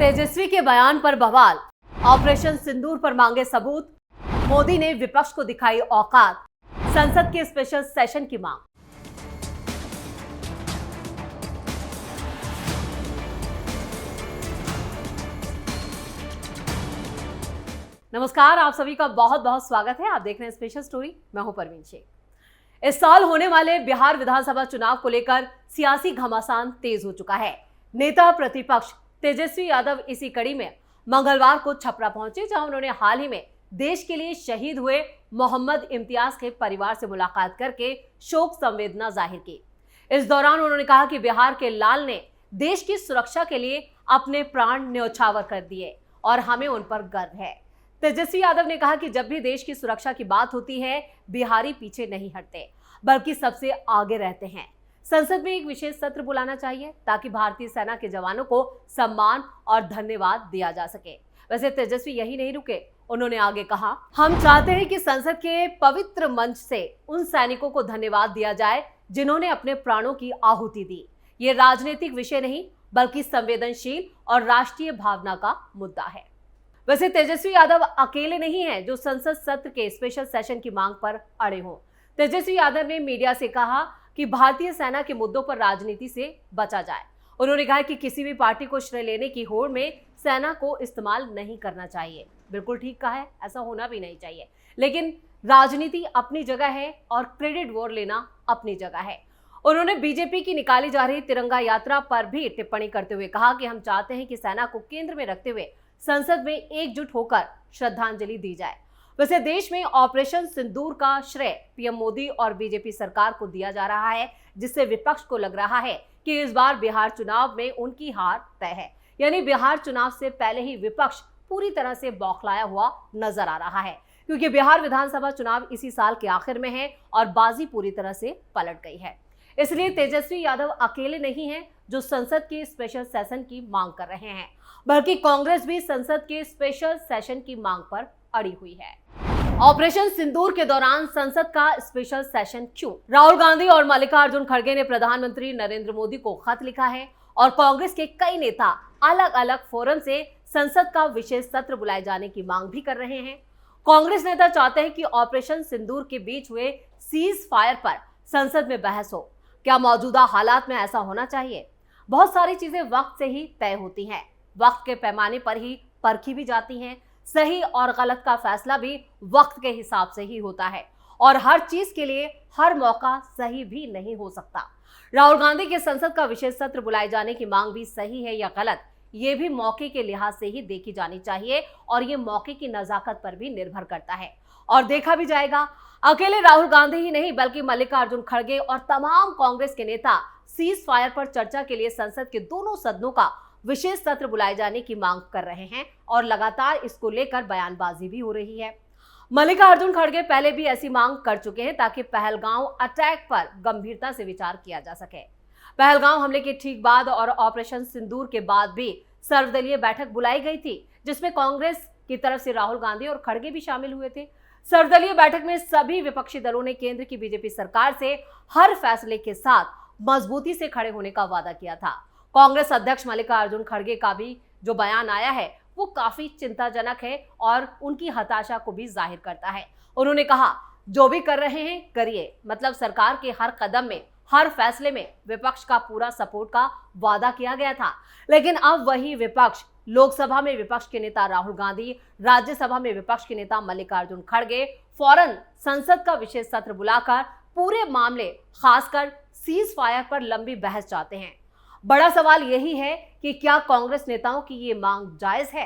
तेजस्वी के बयान पर बवाल, ऑपरेशन सिंदूर पर मांगे सबूत, मोदी ने विपक्ष को दिखाई औकात, संसद के स्पेशल सेशन की मांग। नमस्कार, आप सभी का बहुत बहुत स्वागत है। आप देख रहे हैं स्पेशल स्टोरी। मैं हूं परवीन शेख। इस साल होने वाले बिहार विधानसभा चुनाव को लेकर सियासी घमासान तेज हो चुका है। नेता प्रतिपक्ष तेजस्वी यादव इसी कड़ी में मंगलवार को छपरा पहुंचे, जहां उन्होंने हाल ही में देश के लिए शहीद हुए मोहम्मद इम्तियाज के परिवार से मुलाकात करके शोक संवेदना जाहिर की। इस दौरान उन्होंने कहा कि बिहार के लाल ने देश की सुरक्षा के लिए अपने प्राण न्योछावर कर दिए और हमें उन पर गर्व है। तेजस्वी यादव ने कहा कि जब भी देश की सुरक्षा की बात होती है, बिहारी पीछे नहीं हटते बल्कि सबसे आगे रहते हैं। संसद में एक विशेष सत्र बुलाना चाहिए ताकि भारतीय सेना के जवानों को सम्मान और धन्यवाद दिया जा सके। वैसे तेजस्वी यही नहीं रुके, उन्होंने आगे कहा, हम चाहते हैं कि संसद के पवित्र मंच से उन सैनिकों को धन्यवाद दिया जाए जिन्होंने अपने प्राणों की आहुति दी। ये राजनीतिक विषय नहीं बल्कि संवेदनशील और राष्ट्रीय भावना का मुद्दा है। वैसे तेजस्वी यादव अकेले नहीं हैं जो संसद सत्र के स्पेशल सेशन की मांग पर अड़े हों। तेजस्वी यादव ने मीडिया से कहा कि भारतीय सेना के मुद्दों पर राजनीति से बचा जाए। उन्होंने कहा कि किसी भी पार्टी को श्रेय लेने की होड़ में सेना को इस्तेमाल नहीं करना चाहिए। बिल्कुल ठीक कहा है, ऐसा होना भी नहीं चाहिए, लेकिन राजनीति अपनी जगह है और क्रेडिट वॉर लेना अपनी जगह है। उन्होंने बीजेपी की निकाली जा रही तिरंगा यात्रा पर भी टिप्पणी करते हुए कहा कि हम चाहते हैं कि सेना को केंद्र में रखते हुए संसद में एकजुट होकर श्रद्धांजलि दी जाए। वैसे देश में ऑपरेशन सिंदूर का श्रेय पीएम मोदी और बीजेपी सरकार को दिया जा रहा है, जिससे विपक्ष को लग रहा है कि इस बार बिहार चुनाव में उनकी हार तय है। यानी बिहार चुनाव से पहले ही विपक्ष पूरी तरह से बौखलाया हुआ नजर आ रहा है, क्योंकि बिहार विधानसभा चुनाव इसी साल के आखिर में है और बाजी पूरी तरह से पलट गई है। इसलिए तेजस्वी यादव अकेले नहीं हैं जो संसद के स्पेशल सेशन की मांग कर रहे हैं, बल्कि कांग्रेस भी संसद के स्पेशल सेशन की मांग पर अड़ी हुई है। ऑपरेशन सिंदूर के दौरान संसद का स्पेशल सेशन क्यों? राहुल गांधी और मल्लिकार्जुन खड़गे ने प्रधानमंत्री नरेंद्र मोदी को खत लिखा है और कांग्रेस के कई नेता अलग अलग फोरम से संसद का विशेष सत्र बुलाए जाने की मांग भी कर रहे हैं। कांग्रेस नेता चाहते हैं कि ऑपरेशन सिंदूर के बीच हुए सीज फायर पर संसद में बहस हो। क्या मौजूदा हालात में ऐसा होना चाहिए? बहुत सारी चीजें वक्त से ही तय होती हैं, वक्त के पैमाने पर ही परखी भी जाती हैं। सही और गलत का फैसला भी वक्त के हिसाब से ही होता है और हर चीज के लिए हर मौका सही भी नहीं हो सकता। राहुल गांधी के संसद का विशेष सत्र बुलाए जाने की मांग भी सही है या गलत, ये भी मौके के लिहाज से ही देखी जानी चाहिए और ये मौके की नजाकत पर भी निर्भर करता है और देखा भी जाएगा। अकेले राहुल गांधी ही नहीं बल्कि मल्लिकार्जुन खड़गे और तमाम कांग्रेस के नेता सीज फायर पर चर्चा के लिए संसद के दोनों सदनों का विशेष सत्र बुलाए जाने की मांग कर रहे हैं और लगातार इसको लेकर बयानबाजी भी हो रही है। मल्लिकार्जुन खड़गे पहले भी ऐसी मांग कर चुके हैं ताकि पहलगांव अटैक पर गंभीरता से विचार किया जा सके। पहलगांव हमले के ठीक बाद और ऑपरेशन सिंदूर के बाद भी सर्वदलीय बैठक बुलाई गई थी, जिसमें कांग्रेस की तरफ से राहुल गांधी और खड़गे भी शामिल हुए थे। सर्वदलीय बैठक में सभी विपक्षी दलों ने केंद्र की बीजेपी सरकार से हर फैसले के साथ मजबूती से खड़े होने का वादा किया था। कांग्रेस अध्यक्ष मल्लिकार्जुन खड़गे का भी जो बयान आया है वो काफी चिंताजनक है और उनकी हताशा को भी जाहिर करता है। उन्होंने कहा, जो भी कर रहे हैं करिए, मतलब सरकार के हर कदम में हर फैसले में विपक्ष का पूरा सपोर्ट का वादा किया गया था, लेकिन अब वही विपक्ष लोकसभा में विपक्ष के नेता राहुल गांधी, राज्यसभा में विपक्ष के नेता मल्लिकार्जुन खड़गे फौरन संसद का विशेष सत्र बुलाकर पूरे मामले खासकर सीज फायर पर लंबी बहस चाहते हैं। बड़ा सवाल यही है कि क्या कांग्रेस नेताओं की ये मांग जायज है?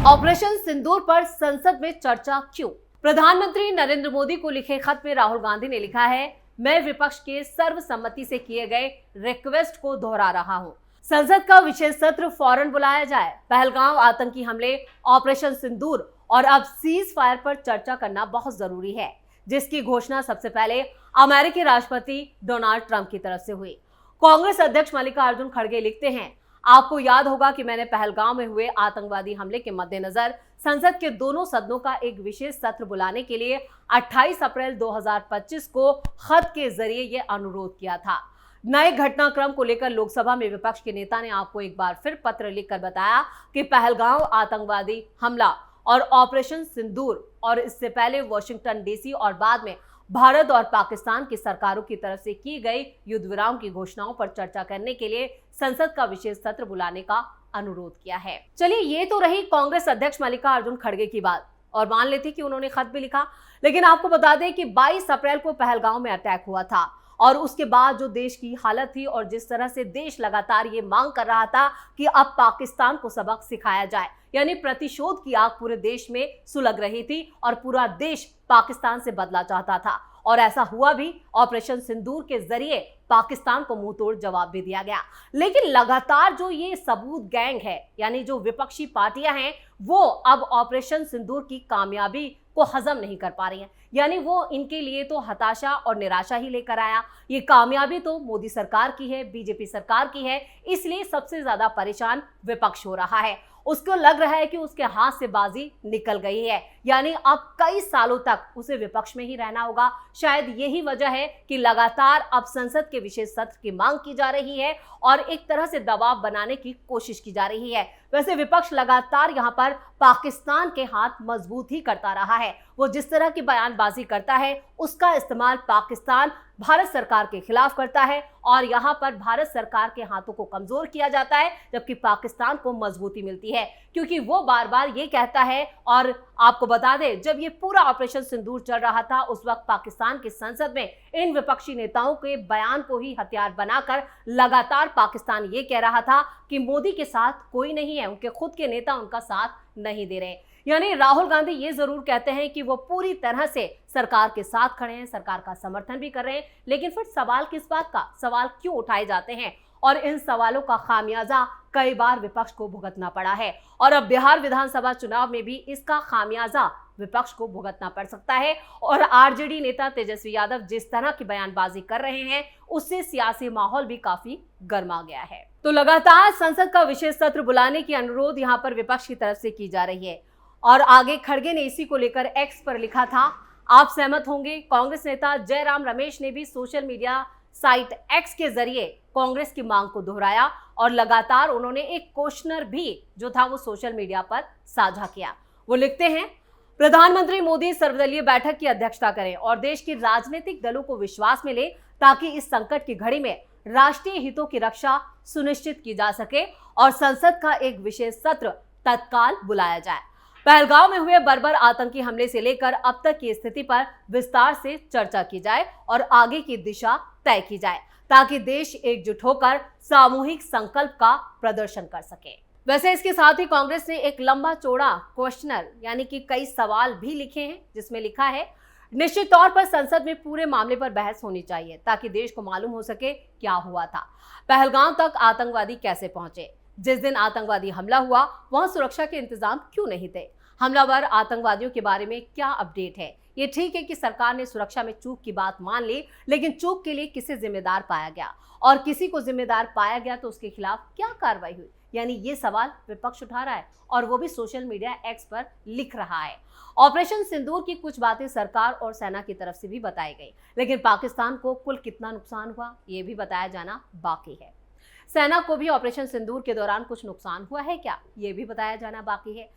ऑपरेशन सिंदूर पर संसद में चर्चा क्यों? प्रधानमंत्री नरेंद्र मोदी को लिखे खत में राहुल गांधी ने लिखा है, मैं विपक्ष के सर्वसम्मति से किए गए रिक्वेस्ट को दोहरा रहा हूं। संसद का विशेष सत्र फौरन बुलाया जाए। पहलगांव आतंकी हमले, ऑपरेशन सिंदूर और अब सीज फायर पर चर्चा करना बहुत जरूरी है, जिसकी घोषणा सबसे पहले अमेरिकी राष्ट्रपति डोनाल्ड ट्रंप की तरफ से हुई। कांग्रेस अध्यक्ष मल्लिकार्जुन खड़गे लिखते हैं, आपको याद होगा कि मैंने पहलगांव में हुए आतंकवादी हमले के मद्देनजर संसद के दोनों सदनों का एक विशेष सत्र बुलाने के लिए 28 अप्रैल 2025 को खत के जरिए यह अनुरोध किया था। नए घटनाक्रम को लेकर लोकसभा में विपक्ष के नेता ने आपको एक बार फिर पत्र लिखकर बताया कि पहलगांव आतंकवादी हमला और ऑपरेशन सिंदूर और इससे पहले वॉशिंगटन डीसी और बाद में भारत और पाकिस्तान की सरकारों की तरफ से की गई युद्ध विराम की घोषणाओं पर चर्चा करने के लिए संसद का विशेष सत्र बुलाने का अनुरोध किया है। चलिए, ये तो रही कांग्रेस अध्यक्ष मल्लिकार्जुन खड़गे की बात और मान लेते कि उन्होंने खत भी लिखा, लेकिन आपको बता दें कि 22 अप्रैल को पहलगांव में अटैक हुआ था और उसके बाद जो देश की हालत थी और जिस तरह से देश लगातार ये मांग कर रहा था कि अब पाकिस्तान को सबक सिखाया जाए, यानी प्रतिशोध की आग पूरे देश में सुलग रही थी और पूरा देश पाकिस्तान से बदला चाहता था और ऐसा हुआ भी। ऑपरेशन सिंदूर के जरिए पाकिस्तान को मुंहतोड़ जवाब भी दिया गया, लेकिन लगातार जो ये सबूत गैंग है, यानी जो विपक्षी पार्टियां हैं, वो अब ऑपरेशन सिंदूर की कामयाबी को हजम नहीं कर पा रही हैं। यानी वो इनके लिए तो हताशा और निराशा ही लेकर आया। ये कामयाबी तो मोदी सरकार की है, बीजेपी सरकार की है, इसलिए सबसे ज्यादा परेशान विपक्ष हो रहा है। उसको लग रहा है कि उसके हाथ से बाजी निकल गई है, यानी अब कई सालों तक उसे विपक्ष में ही रहना होगा। शायद यही वजह है कि लगातार अब संसद के विशेष सत्र की मांग की जा रही है और एक तरह से दबाव बनाने की कोशिश की जा रही है। वैसे विपक्ष लगातार यहाँ पर पाकिस्तान के हाथ मजबूत ही करता रहा है। वो जिस तरह की बयानबाजी करता है उसका इस्तेमाल पाकिस्तान भारत सरकार के खिलाफ करता है और यहाँ पर भारत सरकार के हाथों को कमजोर किया जाता है, जबकि पाकिस्तान को मजबूती मिलती है, क्योंकि वो बार बार ये कहता है। और आपको बता दें, जब ये पूरा ऑपरेशन सिंदूर चल रहा था उस वक्त पाकिस्तान की संसद में इन विपक्षी नेताओं के बयान को ही हथियार बनाकर लगातार पाकिस्तान ये कह रहा था कि मोदी के साथ कोई नहीं है, उनके खुद के नेता उनका साथ नहीं दे रहे। यानी राहुल गांधी ये जरूर कहते हैं कि वो पूरी तरह से सरकार के साथ खड़े हैं, सरकार का समर्थन भी कर रहे हैं, लेकिन फिर सवाल किस बात का, सवाल क्यों उठाए जाते हैं और इन सवालों का खामियाजा कई बार विपक्ष को भुगतना पड़ा है और अब बिहार विधानसभा चुनाव में भी इसका खामियाजा विपक्ष को भुगतना पड़ सकता है। और आरजेडी नेता तेजस्वी यादव जिस तरह की बयानबाजी कर रहे हैं उससे सियासी माहौल भी काफी गर्मा गया है। तो लगातार संसद का विशेष सत्र बुलाने की अनुरोध यहाँ पर विपक्ष की तरफ से की जा रही है और आगे खड़गे ने इसी को लेकर एक्स पर लिखा था, आप सहमत होंगे। कांग्रेस नेता जयराम रमेश ने भी सोशल मीडिया साइट एक्स के जरिए कांग्रेस की मांग को दोहराया और लगातार उन्होंने एक क्वेश्चनर भी जो था वो सोशल मीडिया पर साझा किया। वो लिखते हैं, प्रधानमंत्री मोदी सर्वदलीय बैठक की अध्यक्षता करें और देश के राजनीतिक दलों को विश्वास में ले ताकि इस संकट की घड़ी में राष्ट्रीय हितों की रक्षा सुनिश्चित की जा सके और संसद का एक विशेष सत्र तत्काल बुलाया जाए। पहलगांव में हुए बर्बर आतंकी हमले से लेकर अब तक की स्थिति पर विस्तार से चर्चा की जाए और आगे की दिशा तय की जाए ताकि देश एकजुट होकर सामूहिक संकल्प का प्रदर्शन कर सके। वैसे इसके साथ ही कांग्रेस ने एक लंबा चौड़ा क्वेश्चनर यानी कि कई सवाल भी लिखे हैं, जिसमें लिखा है, निश्चित तौर पर संसद में पूरे मामले पर बहस होनी चाहिए ताकि देश को मालूम हो सके क्या हुआ था, पहलगांव तक आतंकवादी कैसे पहुंचे, जिस दिन आतंकवादी हमला हुआ वहां सुरक्षा के इंतजाम क्यों नहीं थे, हमलावर आतंकवादियों के बारे में क्या अपडेट है। ये ठीक है कि सरकार ने सुरक्षा में चूक की बात मान ली, लेकिन चूक के लिए किसे जिम्मेदार पाया गया और किसी को जिम्मेदार पाया गया तो उसके खिलाफ क्या कार्रवाई हुई। यानी ये सवाल विपक्ष उठा रहा है और वो भी सोशल मीडिया एक्स पर लिख रहा है। ऑपरेशन सिंदूर की कुछ बातें सरकार और सेना की तरफ से भी बताई गई, लेकिन पाकिस्तान को कुल कितना नुकसान हुआ ये भी बताया जाना बाकी है। सेना को भी ऑपरेशन सिंदूर के दौरान कुछ नुकसान हुआ है क्या, ये भी बताया जाना बाकी है।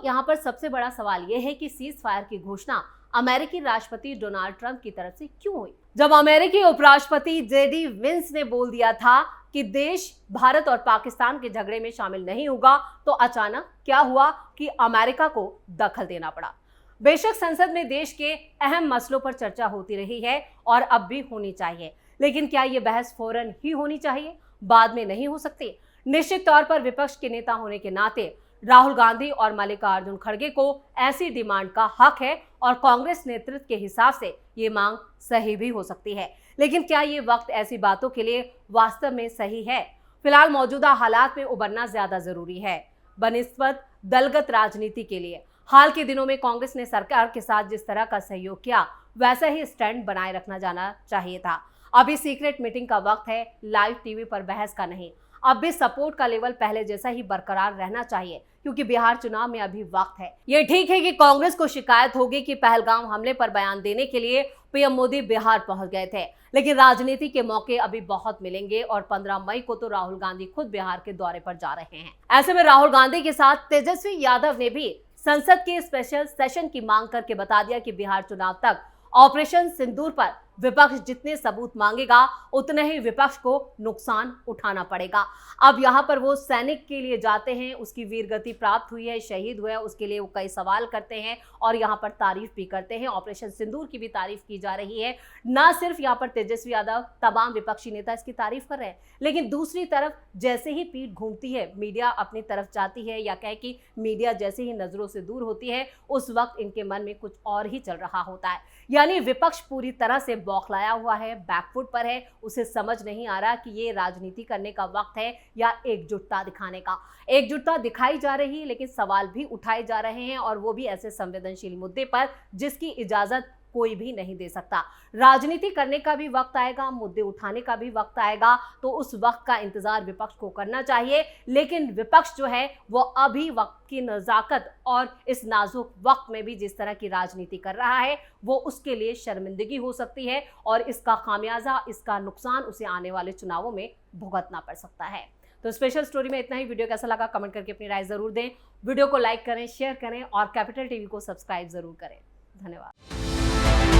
यहाँ पर सबसे बड़ा सवाल यह है कि सीज फायर की घोषणा अमेरिकी राष्ट्रपति डोनाल्ड ट्रंप की तरफ से क्यों हुई। जब अमेरिकी उपराष्ट्रपति जेडी विंस ने बोल दिया था कि देश भारत और पाकिस्तान के झगड़े में शामिल नहीं होगा, तो अचानक क्या हुआ कि अमेरिका को दखल देना पड़ा। बेशक संसद में देश के अहम मसलों पर चर्चा होती रही है और अब भी होनी चाहिए, लेकिन क्या ये बहस फौरन ही होनी चाहिए, बाद में नहीं हो सकती। निश्चित तौर पर विपक्ष के नेता होने के नाते राहुल गांधी और मल्लिकार्जुन खड़गे को ऐसी डिमांड का हक है और कांग्रेस नेतृत्व के हिसाब से ये मांग सही भी हो सकती है, लेकिन क्या ये वक्त ऐसी बातों के लिए वास्तव में सही है। फिलहाल मौजूदा हालात में उबरना ज्यादा जरूरी है बनिस्बत दलगत राजनीति के लिए। हाल के दिनों में कांग्रेस ने सरकार के साथ जिस तरह का सहयोग किया वैसा ही स्टैंड बनाए रखना जाना चाहिए था। अभी सीक्रेट मीटिंग का वक्त है, लाइव टीवी पर बहस का नहीं। अब भी सपोर्ट का लेवल पहले जैसा ही बरकरार रहना चाहिए, क्योंकि बिहार चुनाव में अभी वक्त है। ये ठीक है कि कांग्रेस को शिकायत होगी कि पहलगाम हमले पर बयान देने के लिए पीएम मोदी बिहार पहुंच गए थे, लेकिन राजनीति के मौके अभी बहुत मिलेंगे और 15 मई को तो राहुल गांधी खुद बिहार के दौरे पर जा रहे हैं। ऐसे में राहुल गांधी के साथ तेजस्वी यादव ने भी संसद के स्पेशल सेशन की मांग करके बता दिया कि बिहार चुनाव तक ऑपरेशन सिंदूर पर विपक्ष जितने सबूत मांगेगा उतने ही विपक्ष को नुकसान उठाना पड़ेगा। अब यहाँ पर वो सैनिक के लिए जाते हैं, उसकी वीरगति प्राप्त हुई है, शहीद हुआ है, उसके लिए वो कई सवाल करते हैं और यहाँ पर तारीफ भी करते हैं। ऑपरेशन सिंदूर की भी तारीफ की जा रही है। ना सिर्फ यहाँ पर तेजस्वी यादव, तमाम विपक्षी नेता इसकी तारीफ कर रहे हैं, लेकिन दूसरी तरफ जैसे ही पीठ घूमती है, मीडिया अपनी तरफ जाती है या कहे कि मीडिया जैसे ही नजरों से दूर होती है, उस वक्त इनके मन में कुछ और ही चल रहा होता है। यानी विपक्ष पूरी तरह से बौखलाया हुआ है, बैकफुट पर है। उसे समझ नहीं आ रहा कि ये राजनीति करने का वक्त है या एकजुटता दिखाने का। एकजुटता दिखाई जा रही है, लेकिन सवाल भी उठाए जा रहे हैं और वो भी ऐसे संवेदनशील मुद्दे पर जिसकी इजाजत कोई भी नहीं दे सकता। राजनीति करने का भी वक्त आएगा, मुद्दे उठाने का भी वक्त आएगा, तो उस वक्त का इंतजार विपक्ष को करना चाहिए। लेकिन विपक्ष जो है वो अभी वक्त की नजाकत और इस नाजुक वक्त में भी जिस तरह की राजनीति कर रहा है, वो उसके लिए शर्मिंदगी हो सकती है और इसका खामियाजा, इसका नुकसान उसे आने वाले चुनावों में भुगतना पड़ सकता है। तो स्पेशल स्टोरी में इतना ही। वीडियो कैसा लगा कमेंट करके अपनी राय जरूर दें। वीडियो को लाइक करें, शेयर करें और कैपिटल टीवी को सब्सक्राइब जरूर करें। धन्यवाद।